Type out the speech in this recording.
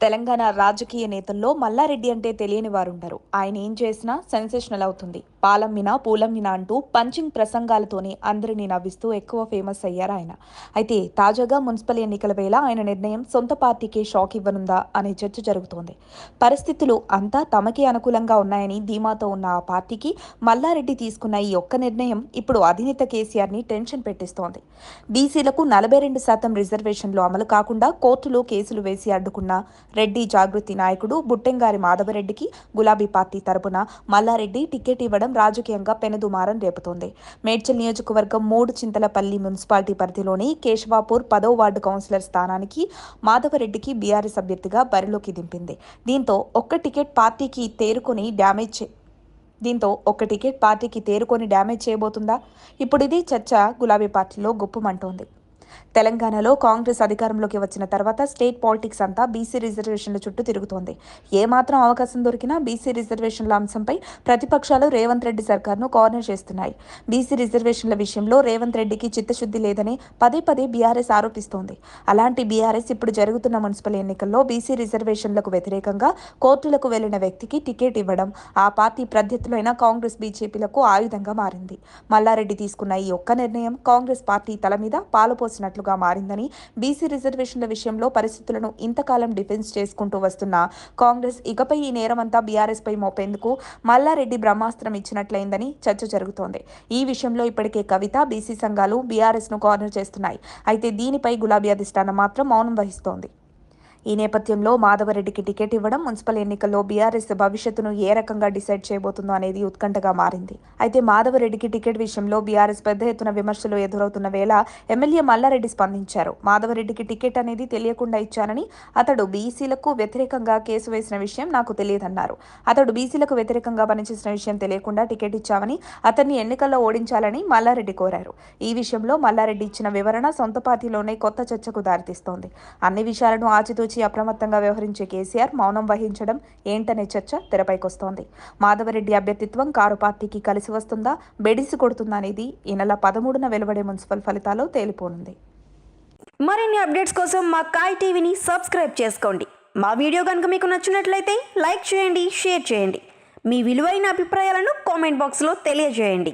తెలంగాణ రాజకీయ నేతల్లో మల్లారెడ్డి అంటే తెలియని వారుండరు. ఆయన ఏం చేసినా సెన్సేషనల్ అవుతుంది. పాలమ్మినా పూలమ్మినా అంటూ పంచింగ్ ప్రసంగాలతోనే అందరినీ నవ్విస్తూ ఎక్కువ ఫేమస్ అయ్యారు ఆయన. అయితే తాజాగా మున్సిపల్ ఎన్నికల వేళ ఆయన నిర్ణయం సొంత పార్టీకే షాక్ ఇవ్వనుందా అనే చర్చ జరుగుతోంది. పరిస్థితులు అంతా తమకే అనుకూలంగా ఉన్నాయని ధీమాతో ఉన్న ఆ పార్టీకి మల్లారెడ్డి తీసుకున్న ఈ ఒక్క నిర్ణయం ఇప్పుడు అధినేత కేసీఆర్ని టెన్షన్ పెట్టిస్తోంది. బీసీలకు 42% రిజర్వేషన్లు అమలు కాకుండా కోర్టులో కేసులు వేసి అడ్డుకున్న రెడ్డి జాగృతి నాయకుడు బుట్టెంగారి మాధవరెడ్డికి గులాబీ పార్టీ తరపున మల్లారెడ్డి టికెట్ ఇవ్వడం రాజకీయంగా పెనుదుమారం రేపుతోంది. మేడ్చల్ నియోజకవర్గం 3 చింతలపల్లి మున్సిపాలిటీ పరిధిలోని కేశవాపూర్ 10వ వార్డు కౌన్సిలర్ స్థానానికి మాధవరెడ్డికి బీఆర్ఎస్ అభ్యర్థిగా బరిలోకి దింపింది. దీంతో ఒక్క టికెట్ పార్టీకి డ్యామేజ్ చేయబోతుందా? ఇప్పుడు ఇది చర్చ గులాబీ పార్టీలో గుప్పుమంటోంది. తెలంగాణలో కాంగ్రెస్ అధికారంలోకి వచ్చిన తర్వాత స్టేట్ పాలిటిక్స్ అంతా బీసీ రిజర్వేషన్ల చుట్టూ తిరుగుతోంది. ఏమాత్రం అవకాశం దొరికినా బీసీ రిజర్వేషన్ల అంశంపై ప్రతిపక్షాలు రేవంత్ రెడ్డి సర్కార్ను కార్నర్ చేస్తున్నాయి. బీసీ రిజర్వేషన్ల విషయంలో రేవంత్ రెడ్డికి చిత్తశుద్ధి లేదని పదే పదే బీఆర్ఎస్ ఆరోపిస్తోంది. అలాంటి బీఆర్ఎస్ ఇప్పుడు జరుగుతున్న మున్సిపల్ ఎన్నికల్లో బీసీ రిజర్వేషన్లకు వ్యతిరేకంగా కోర్టులకు వెళ్లిన వ్యక్తికి టికెట్ ఇవ్వడం ఆ పార్టీ ప్రత్యర్థులైన కాంగ్రెస్ బీజేపీలకు ఆయుధంగా మారింది. మల్లారెడ్డి తీసుకున్న ఈ ఒక్క నిర్ణయం కాంగ్రెస్ పార్టీ తల మీద పాలుపోసినట్లుగా మారిందని, బీసీ రిజర్వేషన్ల విషయంలో పరిస్థితులను ఇంతకాలం డిఫెన్స్ చేసుకుంటూ వస్తున్న కాంగ్రెస్ ఇకపై ఈ నేరమంతా బీఆర్ఎస్ పై మోపేందుకు మల్లారెడ్డి బ్రహ్మాస్త్రం ఇచ్చినట్లయిందని చర్చ జరుగుతోంది. ఈ విషయంలో ఇప్పటికే కవిత, బీసీ సంఘాలు బీఆర్ఎస్ ను కార్నర్ చేస్తున్నాయి. అయితే దీనిపై గులాబీ అధిష్టానం మాత్రం మౌనం వహిస్తోంది. ఈ నేపథ్యంలో మాధవరెడ్డికి టికెట్ ఇవ్వడం మున్సిపల్ ఎన్నికల్లో బీఆర్ఎస్ భవిష్యత్తును ఏ రకంగా డిసైడ్ చేయబోతుందో అనేది ఉత్కంఠగా మారింది. అయితే మాధవరెడ్డికి టికెట్ విషయంలో బీఆర్ఎస్ పెద్ద ఎత్తున విమర్శలు ఎదురవుతున్న వేళ ఎమ్మెల్యే మల్లారెడ్డి స్పందించారు. మాధవరెడ్డికి టికెట్ అనేది తెలియకుండా ఇచ్చానని, అతడు బీసీలకు వ్యతిరేకంగా కేసు వేసిన విషయం నాకు తెలియదన్నారు. అతడు బీసీలకు వ్యతిరేకంగా పనిచేసిన విషయం తెలియకుండా టికెట్ ఇచ్చామని, అతన్ని ఎన్నికల్లో ఓడించాలని మల్లారెడ్డి కోరారు. ఈ విషయంలో మల్లారెడ్డి ఇచ్చిన వివరణ సొంత పార్టీలోనే కొత్త చర్చకు దారితీస్తోంది. అన్ని విషయాలను ఆచితూచి అప్రమత్తంగా వ్యవహరించే కేసీఆర్ మౌనం వహించడం ఏంటనే చర్చ తెరపైకొస్తోంది. మాధవరెడ్డి అభ్యర్థిత్వం కారు పార్టీకి కలిసి వస్తుందా, బెడిసి కొడుతుందా అనేది ఈ నెల 13న వెలువడే మున్సిపల్ ఫలితాల్లో తేలిపోనుంది. మరిన్ని అప్డేట్స్ కోసం మా కాయ్ టీవీని సబ్స్క్రైబ్ చేసుకోండి. మా వీడియో కనుక మీకు నచ్చినట్లయితే లైక్ చేయండి, షేర్ చేయండి. మీ విలువైన అభిప్రాయాలను కామెంట్ బాక్స్లో తెలియజేయండి.